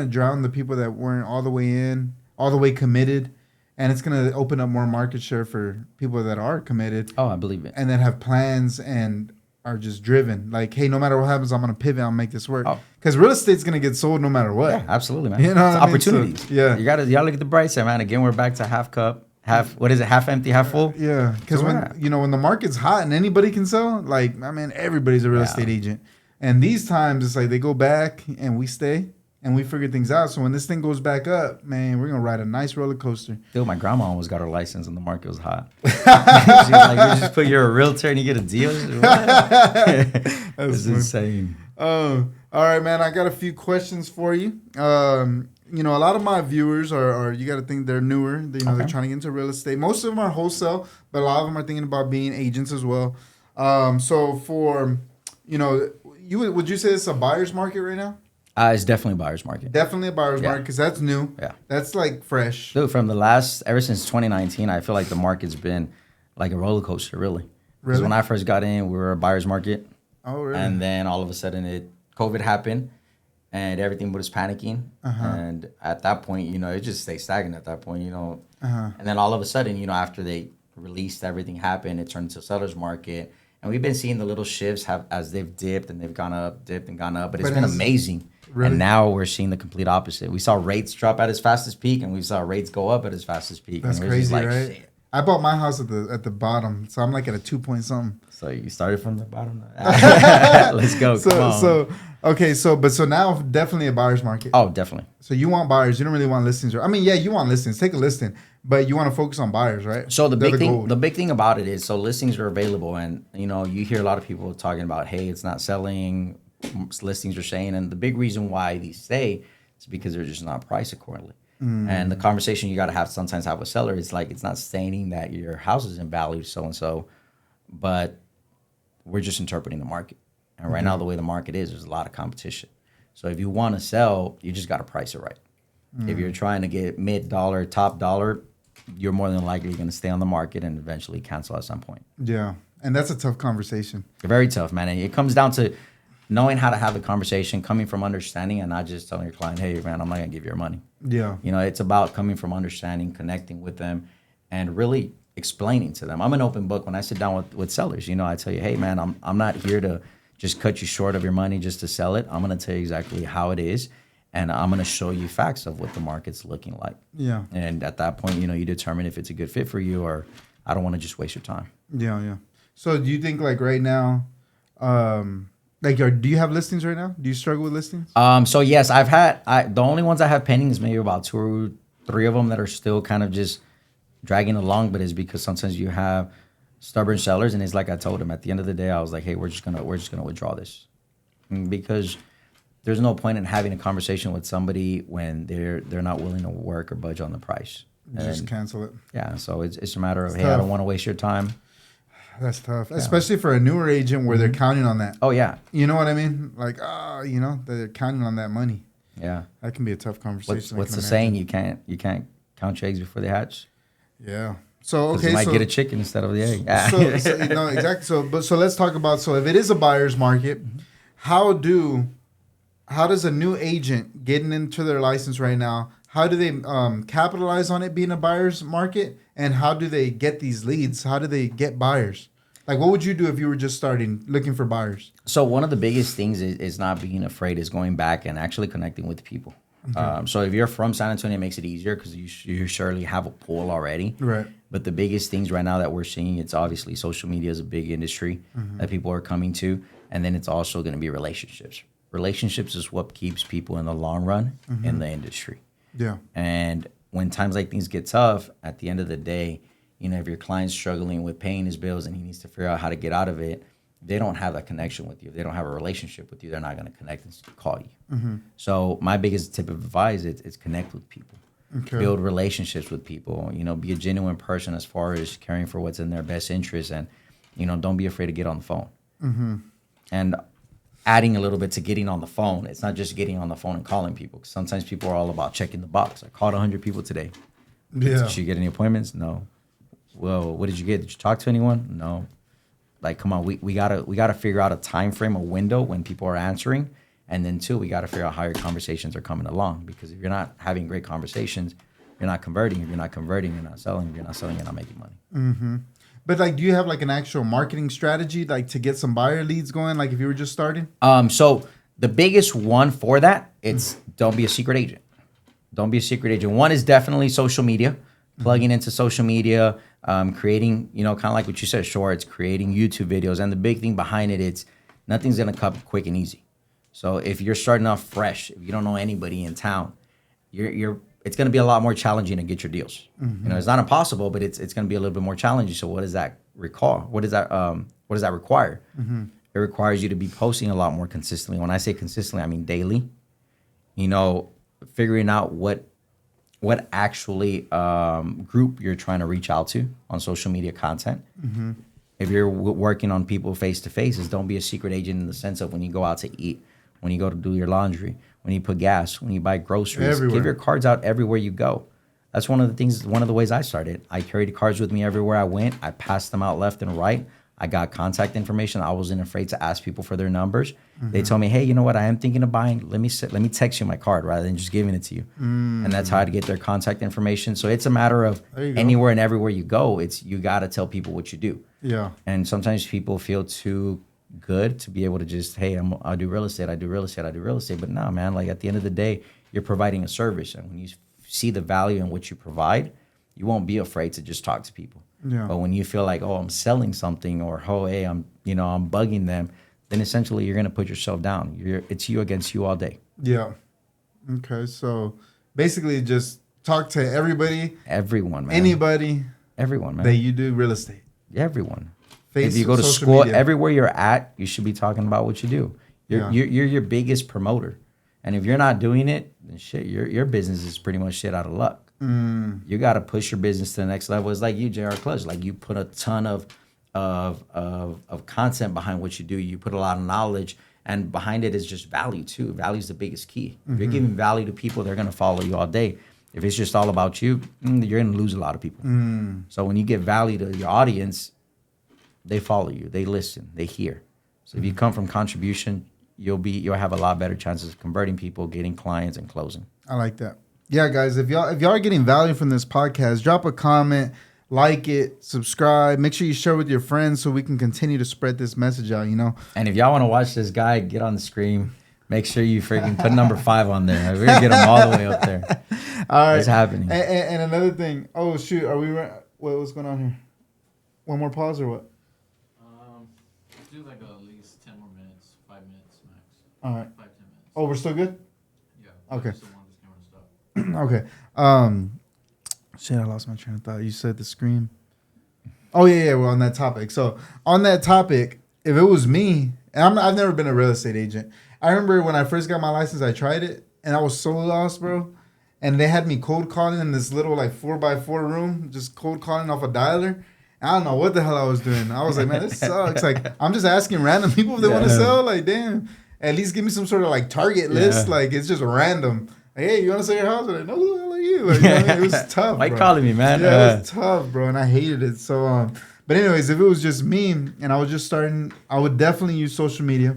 drown the people that weren't all the way in, all the way committed, and it's gonna open up more market share for people that are committed. Oh, I believe it. And that have plans and are just driven. Like, hey, no matter what happens, I'm gonna pivot. I'll make this work. Because real estate's gonna get sold no matter what. Yeah, absolutely, man. You know, it's what I mean? opportunities. So, yeah, you gotta look at the bright side, man. Again, we're back to half cup, what is it? Half empty, half full. Yeah, because when the market's hot and anybody can sell, like, I mean, everybody's a real estate agent. And these times, it's like they go back and we stay and we figure things out. So when this thing goes back up, man, we're gonna ride a nice roller coaster. Dude, my grandma almost got her license and the market was hot. She was like, "You just put you're a realtor and you get a deal." That's insane. All right, man. I got a few questions for you. You know, a lot of my viewers are you got to think they're newer. They're trying to get into real estate. Most of them are wholesale, but a lot of them are thinking about being agents as well. So for, would you say it's a buyer's market right now? It's definitely a buyer's market. Definitely a buyer's market because that's new. Yeah. That's like fresh. Dude, ever since 2019, I feel like the market's been like a roller coaster, really. Because when I first got in, we were a buyer's market. Oh, really? And then all of a sudden COVID happened and everything was panicking. And at that point, it just stayed stagnant at that point, And then all of a sudden, after they released, everything happened, it turned into a seller's market. And we've been seeing the little shifts as they've dipped and they've gone up, dipped and gone up. But it's been amazing. Really? And now we're seeing the complete opposite. We saw rates drop at its fastest peak and we saw rates go up at its fastest peak. That's crazy, right? Shit. I bought my house at the bottom, so I'm like at a 2 point something. So you started from the bottom. Let's go. So now definitely a buyer's market. Oh, definitely. So you want buyers. You don't really want listings. I mean, yeah, you want listings. Take a listing, but you want to focus on buyers, right? So the big thing about it is, so listings are available, and you hear a lot of people talking about, hey, it's not selling. Listings are saying, and the big reason why these stay is because they're just not priced accordingly. And the conversation you got to sometimes have with seller is like, it's not stating that your house is in value so and so, but we're just interpreting the market. And right now, the way the market is, there's a lot of competition. So if you want to sell, you just got to price it right. If you're trying to get mid-dollar, top dollar, you're more than likely going to stay on the market and eventually cancel at some point. Yeah, and that's a tough conversation. Very tough, man. And it comes down to knowing how to have the conversation, coming from understanding, and not just telling your client, hey, man, I'm not going to give you your money. Yeah. It's about coming from understanding, connecting with them, and really explaining to them. I'm an open book. When I sit down with sellers, I tell you, hey, man, I'm not here to just cut you short of your money just to sell it. I'm going to tell you exactly how it is, and I'm going to show you facts of what the market's looking like. Yeah. And at that point, you determine if it's a good fit for you or I don't want to just waste your time. Yeah, yeah. So do you think, like, right now, do you have listings right now? Do you struggle with listings? So yes, the only ones I have pending is maybe about 2 or 3 of them that are still kind of just dragging along, but it's because sometimes you have stubborn sellers, and it's like I told them at the end of the day, I was like, hey, we're just gonna withdraw this, because there's no point in having a conversation with somebody when they're not willing to work or budge on the price. Just cancel it. Yeah, so it's a matter of, hey, I don't want to waste your time. That's tough, especially for a newer agent where they're counting on that. Oh, yeah. You know what I mean? Like, they're counting on that money. Yeah. That can be a tough conversation. What's the saying? You can't count your eggs before they hatch? Yeah. So, okay. You might get a chicken instead of the egg. Exactly. So let's talk about, if it is a buyer's market, how does a new agent getting into their license right now, how do they capitalize on it being a buyer's market? And how do they get these leads? How do they get buyers? Like, what would you do if you were just starting looking for buyers? So one of the biggest things is not being afraid, is going back and actually connecting with people. Okay. So if you're from San Antonio, it makes it easier because you surely have a pool already. Right. But the biggest things right now that we're seeing, it's obviously social media is a big industry that people are coming to. And then it's also going to be relationships. Relationships is what keeps people in the long run in the industry. Yeah. And when times like things get tough, at the end of the day, if your client's struggling with paying his bills and he needs to figure out how to get out of it, they don't have that connection with you. If they don't have a relationship with you, they're not going to connect and call you. So my biggest tip of advice is connect with people. Okay. Build relationships with people. Be a genuine person as far as caring for what's in their best interest. And, don't be afraid to get on the phone. And adding a little bit to getting on the phone, it's not just getting on the phone and calling people. Sometimes people are all about checking the box. I called 100 people today. Yeah. Did you get any appointments? No. Well, what did you get? Did you talk to anyone? No. Like, come on, we gotta figure out a time frame, a window when people are answering, And then 2, we got to figure out how your conversations are coming along, because if you're not having great conversations, you're not converting. If you're not converting, you're not selling. If you're not selling, you're not making money. Mm-hmm. But like, do you have like an actual marketing strategy, like to get some buyer leads going? Like if you were just starting? So the biggest one for that, it's don't be a secret agent. Don't be a secret agent. One is definitely social media, plugging into social media, creating, kind of like what you said, shorts, creating YouTube videos. And the big thing behind it, it's nothing's going to come quick and easy. So if you're starting off fresh, if you don't know anybody in town, it's going to be a lot more challenging to get your deals. It's not impossible, but it's going to be a little bit more challenging. So what does that require? What does that require? It requires you to be posting a lot more consistently. When I say consistently, I mean daily. Figuring out what actually group you're trying to reach out to on social media content. If you're working on people face to face, don't be a secret agent in the sense of when you go out to eat, when you go to do your laundry, when you put gas, when you buy groceries. Everywhere. Give your cards out everywhere you go. That's one of the ways I started. I carried cards with me everywhere I went. I passed them out left and right. I got contact information. I wasn't afraid to ask people for their numbers. They told me, hey, you know what? I am thinking of buying. Let me text you my card rather than just giving it to you. And that's how to get their contact information. So it's a matter of anywhere and everywhere you go, you got to tell people what you do. Yeah. And sometimes people feel too good to be able to just, hey, I do real estate. I do real estate. I do real estate. But no, man, like at the end of the day, you're providing a service. And when you see the value in what you provide, you won't be afraid to just talk to people. Yeah. But when you feel like, oh, I'm selling something, or oh, hey, I'm bugging them, then essentially you're gonna put yourself down. It's you against you all day. Yeah. Okay. So basically, just talk to everybody. Everyone, man. Anybody. Everyone, man. That you do real estate. Everyone. If you go to school, everywhere you're at, you should be talking about what you do. You're your biggest promoter, and if you're not doing it, then shit, your business is pretty much shit out of luck. You got to push your business to the next level. It's like you, JR Clutch. Like you put a ton of content behind what you do. You put a lot of knowledge, and behind it is just value too. Value is the biggest key. If you're giving value to people, they're gonna follow you all day. If it's just all about you, you're gonna lose a lot of people. So when you give value to your audience, they follow you, they listen, they hear. So if you come from contribution, you'll have a lot better chances of converting people, getting clients, and closing. I like that. Yeah, guys, if y'all are getting value from this podcast, drop a comment, like it, subscribe. Make sure you share with your friends so we can continue to spread this message out, And if y'all want to watch this guy get on the screen, make sure you freaking put number 5 on there. We're going to get him all the way up there. All right. What's happening? And another thing. Oh, shoot. Are we what's going on here? One more pause or what? Do like at least 10 more minutes, 5 minutes max. All right. 5-10 minutes. Oh, we're still good? Yeah. Okay. I just don't want this camera to stop. Okay. Shit, I lost my train of thought. You said the screen. Oh, yeah, we're on that topic. So, on that topic, if it was me, and I've never been a real estate agent. I remember when I first got my license, I tried it, and I was so lost, bro. And they had me cold calling in this little, 4x4 room, just cold calling off a dialer. I don't know what the hell I was doing. I was like, man, this sucks. I'm just asking random people if they want to sell. Damn. At least give me some sort of, target list. It's just random. Hey, you want to sell your house? I'm like, no, who the hell are you? You know what I mean? It was tough. Why calling me, man? Yeah, it was tough, bro, and I hated it. So, but anyways, if it was just me and I was just starting, I would definitely use social media,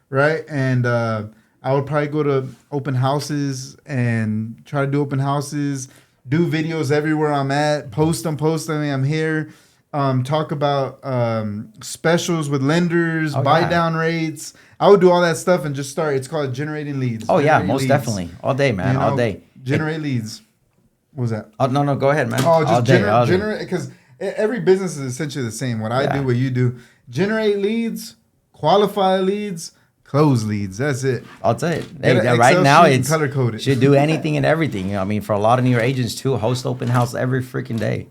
right? And I would probably go to open houses and try to do open houses, do videos everywhere I'm at, post them. I'm here. Talk about specials with lenders, buy down rates. I would do all that stuff and just start. It's called generating leads. Oh, yeah, most definitely. All day, man. All day. Generate leads. What was that? Oh, no, go ahead, man. Oh, just generate. Because every business is essentially the same. What I do, what you do. Generate leads, qualify leads, close leads. That's it. I'll tell you. Hey, right now, it's color coded. Should do anything and everything. I mean, for a lot of new agents, too, host open house every freaking day.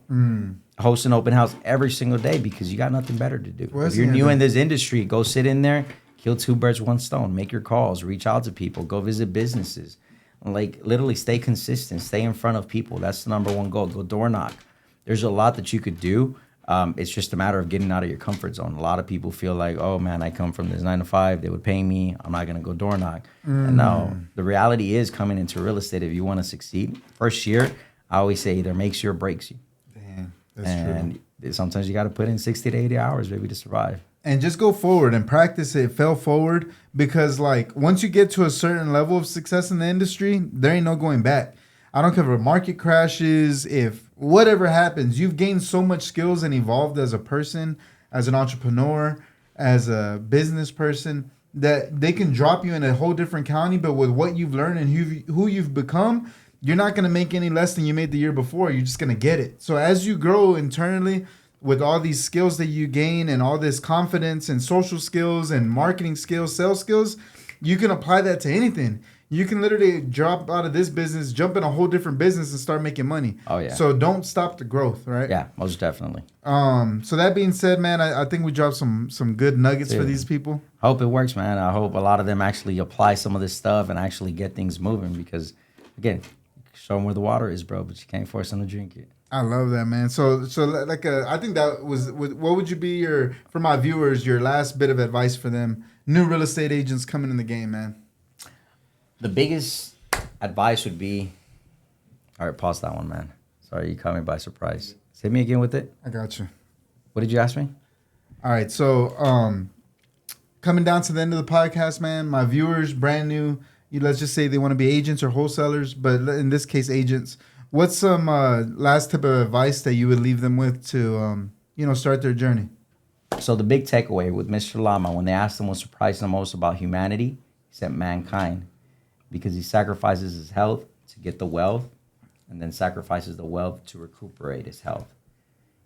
Host an open house every single day because you got nothing better to do. If you're new in this industry, go sit in there, kill 2 birds, 1 stone. Make your calls, reach out to people, go visit businesses. Literally stay consistent, stay in front of people. That's the number 1 goal. Go door knock. There's a lot that you could do. It's just a matter of getting out of your comfort zone. A lot of people feel like, oh man, I come from this 9 to 5. They would pay me. I'm not going to go door knock. And no, the reality is coming into real estate, if you want to succeed, first year, I always say either makes you or breaks you. Damn, that's and true. Sometimes you got to put in 60 to 80 hours, baby, to survive. and just go forward and practice it, fail forward, because like once you get to a certain level of success in the industry, there ain't no going back. I don't care if a market crashes, if whatever happens, you've gained so much skills and evolved as a person, as an entrepreneur, as a business person, that they can drop you in a whole different county, but with what you've learned and who you've become, you're not going to make any less than you made the year before. You're just going to get it. So as you grow internally with all these skills that you gain and all this confidence and social skills and marketing skills, sales skills, you can apply that to anything. You can literally drop out of this business, jump in a whole different business and start making money. Oh, yeah. So don't stop the growth, right? Yeah, most definitely. So that being said, man, I think we dropped some good nuggets for these people. I hope it works, man. I hope a lot of them actually apply some of this stuff and actually get things moving because, again, show them where the water is, bro, but you can't force them to drink it. I love that, man. So like I think that was what would you be for my viewers, your last bit of advice for them, new real estate agents coming in the game, man? The biggest advice would be, all right, pause that one, man. Sorry, you caught me by surprise. Say me again with it. I got you. What did you ask me? All right, so coming down to the end of the podcast, man, my viewers, brand new, let's just say they want to be agents or wholesalers, but in this case, agents. What's some last tip of advice that you would leave them with to, start their journey? So the big takeaway with Mr. Lama, when they asked him what surprised him most about humanity, he said mankind. Because he sacrifices his health to get the wealth and then sacrifices the wealth to recuperate his health.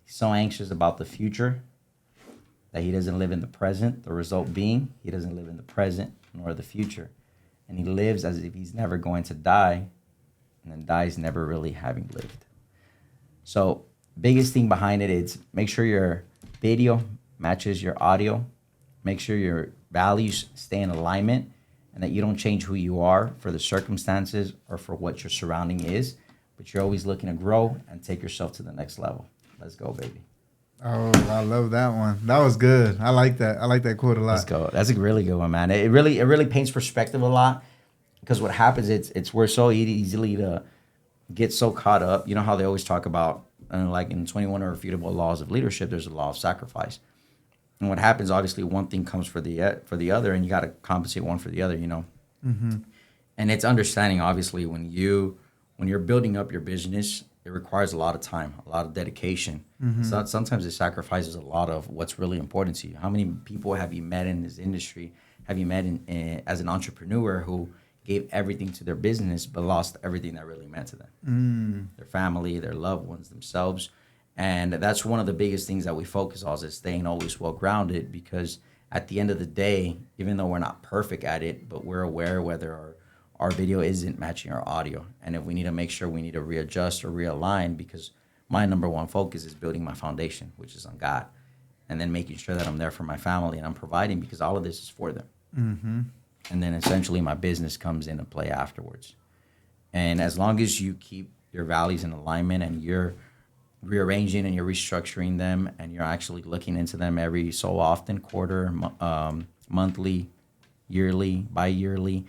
He's so anxious about the future that he doesn't live in the present. The result being, he doesn't live in the present nor the future. And he lives as if he's never going to die and then dies never really having lived. So biggest thing behind it is make sure your video matches your audio. Make sure your values stay in alignment and that you don't change who you are for the circumstances or for what your surrounding is, but you're always looking to grow and take yourself to the next level. Let's go, baby. Oh, I love that one. That was good. I like that. I like that quote a lot. Let's go. That's a really good one, man. It really paints perspective a lot because what happens, we're so easily to get so caught up. You know how they always talk about, like in 21 Irrefutable Laws of Leadership, there's a law of sacrifice. And what happens, obviously, one thing comes for the other, and you got to compensate one for the other, Mm-hmm. And it's understanding, obviously, when you're building up your business, it requires a lot of time, a lot of dedication. Mm-hmm. So sometimes it sacrifices a lot of what's really important to you. How many people have you met in this industry? Have you met as an entrepreneur who gave everything to their business but lost everything that really meant to them? Their family, their loved ones, themselves. And that's one of the biggest things that we focus on is staying always well-grounded because at the end of the day, even though we're not perfect at it, but we're aware whether our video isn't matching our audio. And if we need to make sure we need to readjust or realign because my number one focus is building my foundation, which is on God, and then making sure that I'm there for my family and I'm providing because all of this is for them. Mm-hmm. And then essentially my business comes into play afterwards. And as long as you keep your values in alignment and you're rearranging and you're restructuring them and you're actually looking into them every so often, quarter, monthly, yearly, bi-yearly,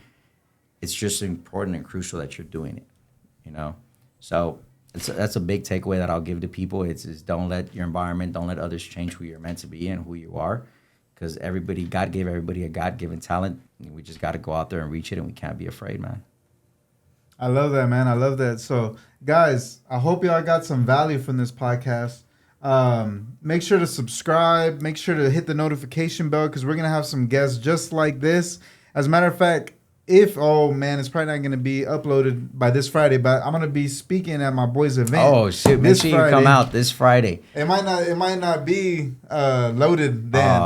it's just important and crucial that you're doing it, So that's a big takeaway that I'll give to people. It's don't let your environment, don't let others change who you're meant to be and who you are because God gave everybody a God-given talent. We just got to go out there and reach it and we can't be afraid, man. I love that, man. I love that. So, guys, I hope y'all got some value from this podcast. Make sure to subscribe. Make sure to hit the notification bell because we're going to have some guests just like this. As a matter of fact, it's probably not going to be uploaded by this Friday, but I'm going to be speaking at my boy's event. Oh, shoot. Make sure you come out this Friday. It might not be loaded then,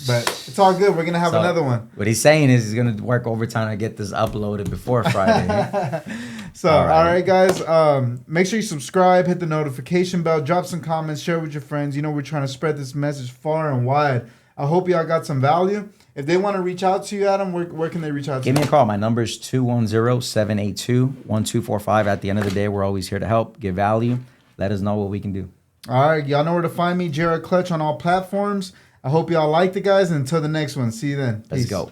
but it's all good. We're going to have another one. What he's saying is he's going to work overtime to get this uploaded before Friday. So, all right, guys, make sure you subscribe, hit the notification bell, drop some comments, share with your friends. We're trying to spread this message far and wide. I hope y'all got some value. If they want to reach out to you, Adam, where can they reach out to you? Give me a call. My number is 210-782-1245. At the end of the day, we're always here to help, give value. Let us know what we can do. All right. Y'all know where to find me, Jared Clutch, on all platforms. I hope y'all liked it, guys. And until the next one, see you then. Let's go.